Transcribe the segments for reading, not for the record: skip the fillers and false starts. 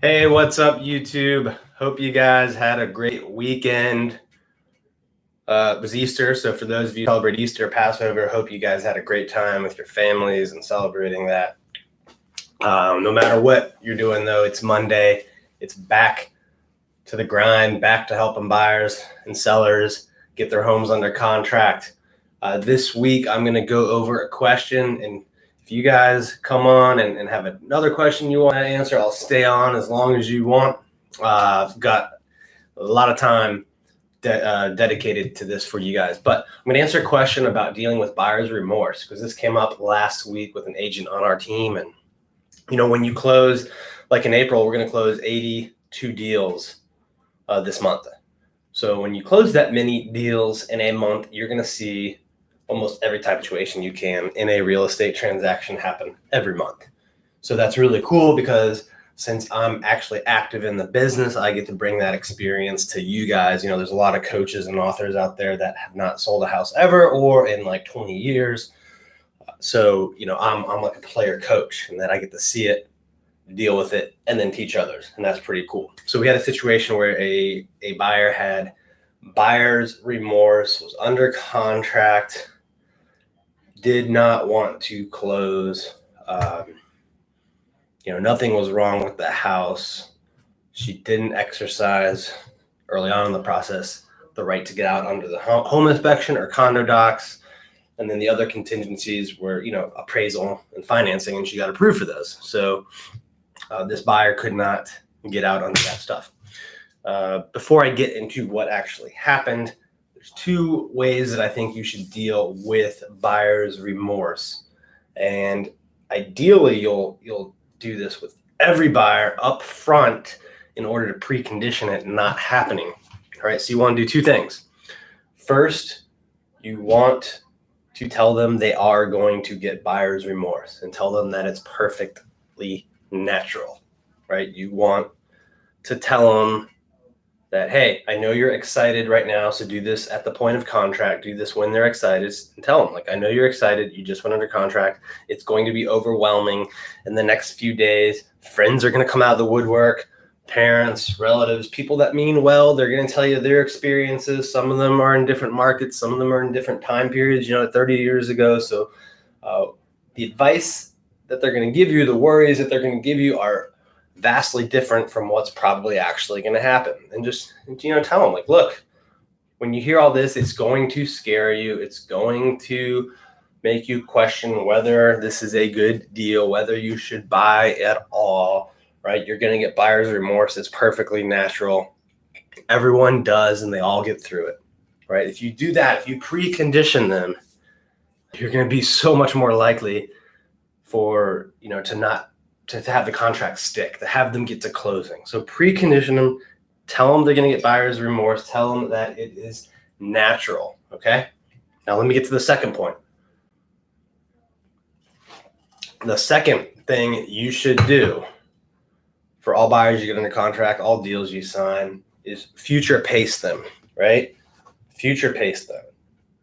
Hey, what's up, YouTube? Hope you guys had a great weekend. It was Easter, so for those of you who celebrate Easter, Passover, hope you guys had a great time with your families and celebrating that. No matter what you're doing, though, it's Monday. It's back to the grind, back to helping buyers and sellers get their homes under contract. This week, I'm going to go over a question, and if you guys come on and have another question you want to answer, I'll stay on as long as you want. I've got a lot of time dedicated to this for you guys, but I'm going to answer a question about dealing with buyer's remorse because this came up last week with an agent on our team. And, when you close, like in April, we're going to close 82 deals this month. So when you close that many deals in a month, you're going to see almost every type of situation you can in a real estate transaction happen every month. So that's really cool because since I'm actually active in the business, I get to bring that experience to you guys. There's a lot of coaches and authors out there that have not sold a house ever or in like 20 years. So, I'm like a player coach, and then I get to see it, deal with it, and then teach others. And that's pretty cool. So we had a situation where a buyer had buyer's remorse, was under contract, did not want to close. Nothing was wrong with the house. She didn't exercise early on in the process the right to get out under the home inspection or condo docs. And then the other contingencies were, appraisal and financing, and she got approved for those. So this buyer could not get out under that stuff. Before I get into what actually happened, there's two ways that I think you should deal with buyer's remorse. And ideally, you'll do this with every buyer up front in order to precondition it not happening. All right, so you want to do two things. First, you want to tell them they are going to get buyer's remorse and tell them that it's perfectly natural, right? You want to tell them that, hey, I know you're excited right now, so do this at the point of contract. Do this when they're excited, and tell them, I know you're excited. You just went under contract. It's going to be overwhelming in the next few days. Friends are going to come out of the woodwork, parents, relatives, people that mean well. They're going to tell you their experiences. Some of them are in different markets. Some of them are in different time periods, 30 years ago. So the advice that they're going to give you, the worries that they're going to give you are vastly different from what's probably actually going to happen. And just, tell them, look, when you hear all this, it's going to scare you. It's going to make you question whether this is a good deal, whether you should buy at all, right? You're going to get buyer's remorse. It's perfectly natural. Everyone does, and they all get through it, right? If you do that, if you precondition them, you're going to be so much more likely for, to have the contract stick, to have them get to closing. So precondition them, tell them they're going to get buyer's remorse, tell them that it is natural, okay? Now let me get to the second point. The second thing you should do for all buyers you get under contract, all deals you sign, is future pace them, right? Future pace them.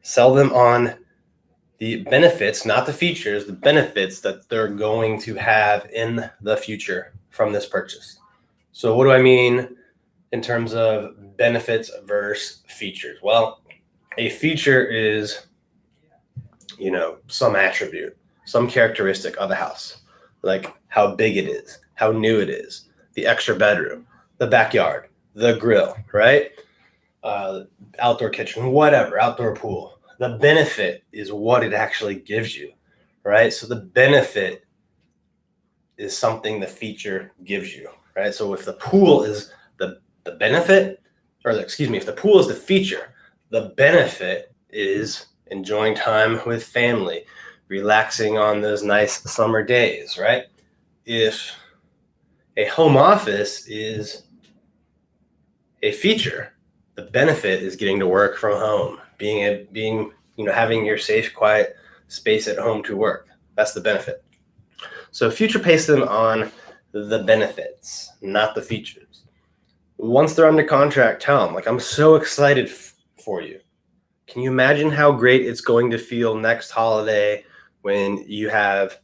Sell them on the benefits, not the features, the benefits that they're going to have in the future from this purchase. So what do I mean in terms of benefits versus features? Well, a feature is, some attribute, some characteristic of a house, like how big it is, how new it is, the extra bedroom, the backyard, the grill, right? Outdoor kitchen, whatever, outdoor pool. The benefit is what it actually gives you, right? So the benefit is something the feature gives you, right? So if the pool is the benefit, if the pool is the feature, the benefit is enjoying time with family, relaxing on those nice summer days, right? If a home office is a feature, the benefit is getting to work from home, having your safe, quiet space at home to work. That's the benefit. So future pace them on the benefits, not the features. Once they're under contract, tell them, I'm so excited for you. Can you imagine how great it's going to feel next holiday when you have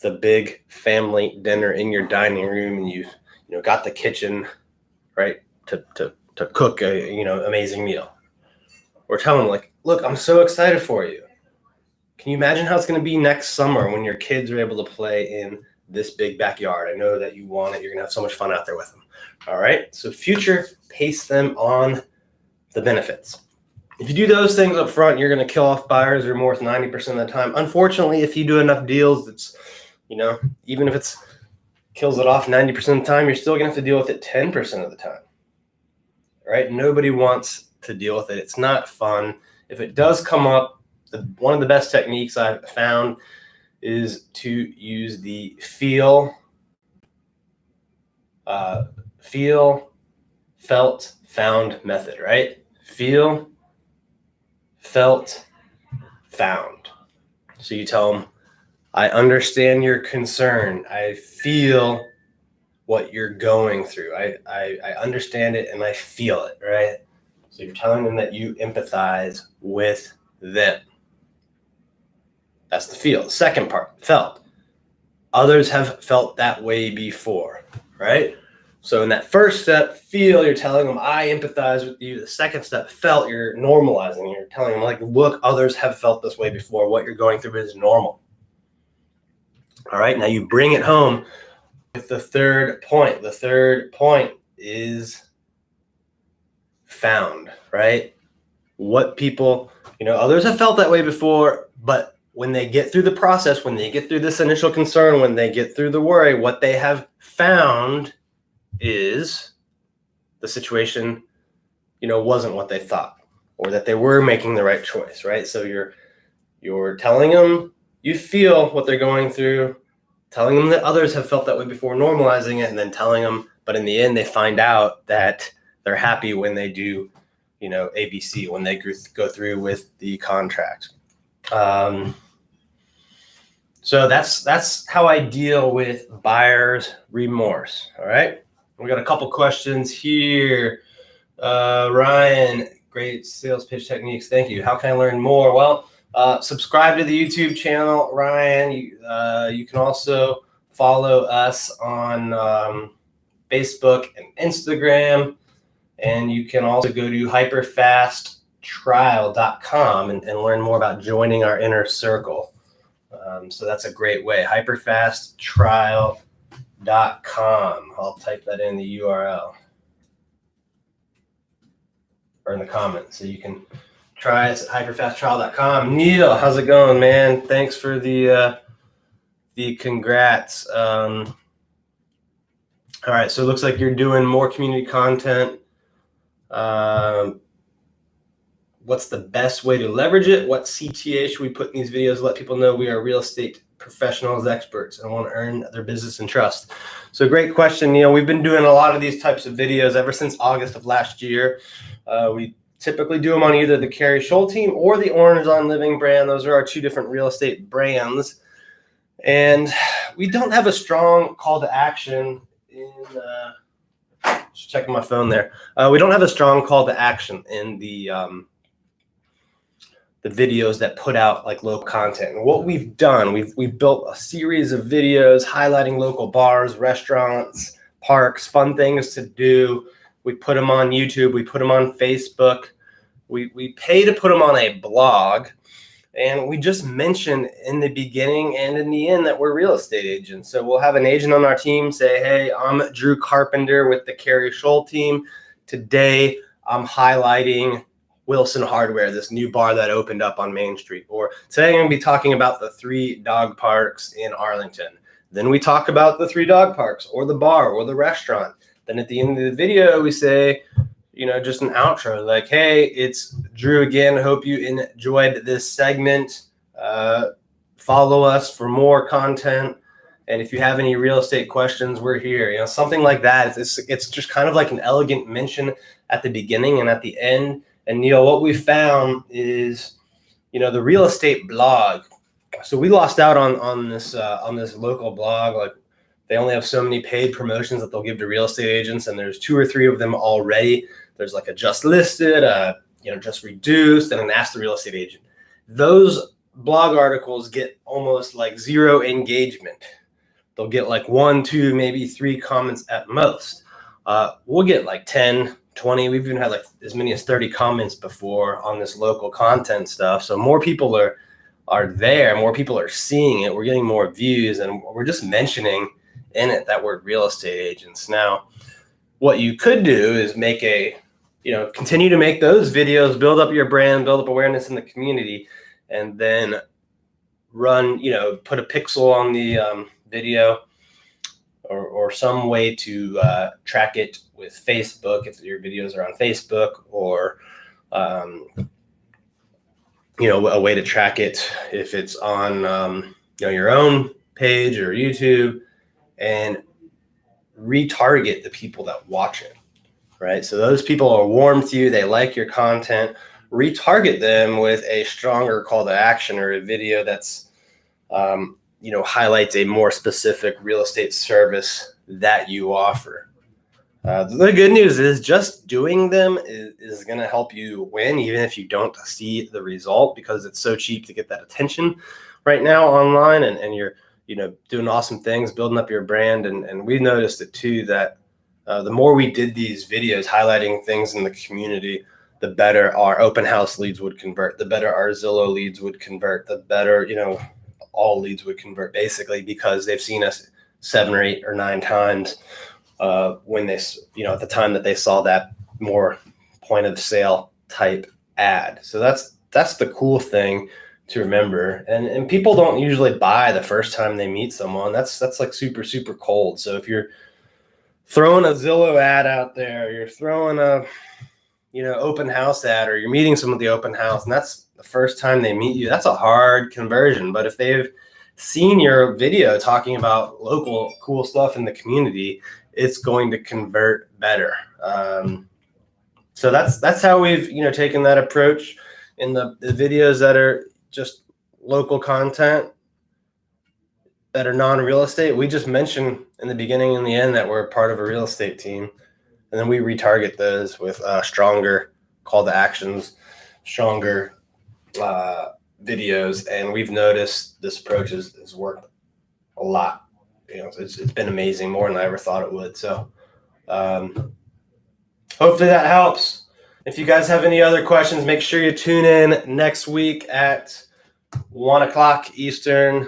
the big family dinner in your dining room and you got the kitchen, right, to cook a, amazing meal. We're telling them, like, look, I'm so excited for you. Can you imagine how it's going to be next summer when your kids are able to play in this big backyard? I know that you want it. You're going to have so much fun out there with them. All right. So future pace them on the benefits. If you do those things up front, you're going to kill off buyer's remorse 90% of the time. Unfortunately, if you do enough deals, it's, even if it's kills it off 90% of the time, you're still going to have to deal with it 10% of the time. All right. Nobody wants to deal with it. It's not fun. If it does come up, one of the best techniques I've found is to use the feel, felt, found method, right? Feel, felt, found. So you tell them, I understand your concern. I feel what you're going through. I understand it and I feel it, right? So you're telling them that you empathize with them. That's the feel. Second part, felt. Others have felt that way before, right? So in that first step, feel, you're telling them, I empathize with you. The second step, felt, you're normalizing. You're telling them, like, look, others have felt this way before. What you're going through is normal. All right, now you bring it home with the third point. The third point is found, right? What people, others have felt that way before, but when they get through the process, when they get through this initial concern, when they get through the worry, what they have found is the situation, wasn't what they thought, or that they were making the right choice, right? So you're telling them you feel what they're going through, telling them that others have felt that way before, normalizing it, and then telling them, but in the end, they find out that they're happy when they do, ABC, when they go through with the contract. So that's how I deal with buyer's remorse. All right. We got a couple questions here. Ryan, great sales pitch techniques. Thank you. How can I learn more? Well, subscribe to the YouTube channel, Ryan. You can also follow us on Facebook and Instagram. And you can also go to hyperfasttrial.com and learn more about joining our inner circle. So that's a great way, hyperfasttrial.com. I'll type that in the URL or in the comments. So you can try us at hyperfasttrial.com. Neil, how's it going, man? Thanks for the congrats. All right, so it looks like you're doing more community content. What's the best way to leverage it? What CTA should we put in these videos to let people know we are real estate professionals, experts, and want to earn their business and trust? So great question, Neil. We've been doing a lot of these types of videos ever since August of last year. We typically do them on either the Carrie Scholl team or the Orange on Living brand. Those are our two different real estate brands. And we don't have a strong call to action in just checking my phone there. We don't have a strong call to action in the videos that put out like local content. And what we've done, we've built a series of videos highlighting local bars, restaurants, parks, fun things to do. We put them on YouTube. We put them on Facebook. We pay to put them on a blog. And we just mentioned in the beginning and in the end that we're real estate agents. So we'll have an agent on our team say, hey, I'm Drew Carpenter with the Carrie Scholl team. Today, I'm highlighting Wilson Hardware, this new bar that opened up on Main Street. Or today I'm going to be talking about the 3 dog parks in Arlington. Then we talk about the 3 dog parks or the bar or the restaurant. Then at the end of the video, we say, just an outro like, hey, it's Drew again. Hope you enjoyed this segment. Follow us for more content. And if you have any real estate questions, we're here. Something like that. It's just kind of like an elegant mention at the beginning and at the end. And Neil, what we found is, the real estate blog. So we lost out on this local blog. Like, they only have so many paid promotions that they'll give to real estate agents, and there's 2 or 3 of them already. There's like a just listed, just reduced, and an ask the real estate agent. Those blog articles get almost like 0 engagement. they'll get like 1, 2, maybe 3 comments at most. We'll get like 10, 20. We've even had like as many as 30 comments before on this local content stuff. So more people are there, more people are seeing it. We're getting more views, and we're just mentioning in it that we're real estate agents. Now, what you could do is continue to make those videos, build up your brand, build up awareness in the community, and then put a pixel on the video or some way to track it with Facebook if your videos are on Facebook, or a way to track it if it's on your own page or YouTube, and retarget the people that watch it, right? So those people are warm to you, they like your content. Retarget them with a stronger call to action or a video that's highlights a more specific real estate service that you offer. The good news is just doing them is going to help you win, even if you don't see the result, because it's so cheap to get that attention right now online, and you're doing awesome things, building up your brand. And we noticed it too, that the more we did these videos highlighting things in the community, the better our open house leads would convert, the better our Zillow leads would convert, the better, all leads would convert, basically, because they've seen us 7 or 8 or 9 times when they, at the time that they saw that more point of sale type ad. So that's the cool thing to remember. And people don't usually buy the first time they meet someone. That's like super, super cold. So if you're throwing a Zillow ad out there, you're throwing a open house ad, or you're meeting someone at the open house, and that's the first time they meet you, that's a hard conversion. But if they've seen your video talking about local cool stuff in the community, it's going to convert better. So that's how we've taken that approach in the videos that are just local content that are non-real estate. We just mention in the beginning and the end that we're part of a real estate team, and then we retarget those with stronger call to actions, stronger videos. And we've noticed this approach has worked a lot. It's been amazing, more than I ever thought it would. So hopefully that helps. If you guys have any other questions, make sure you tune in next week at 1 o'clock Eastern.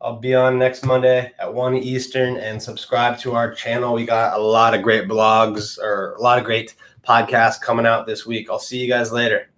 I'll be on next Monday at 1 Eastern, and subscribe to our channel. We got a lot of great blogs, or a lot of great podcasts coming out this week. I'll see you guys later.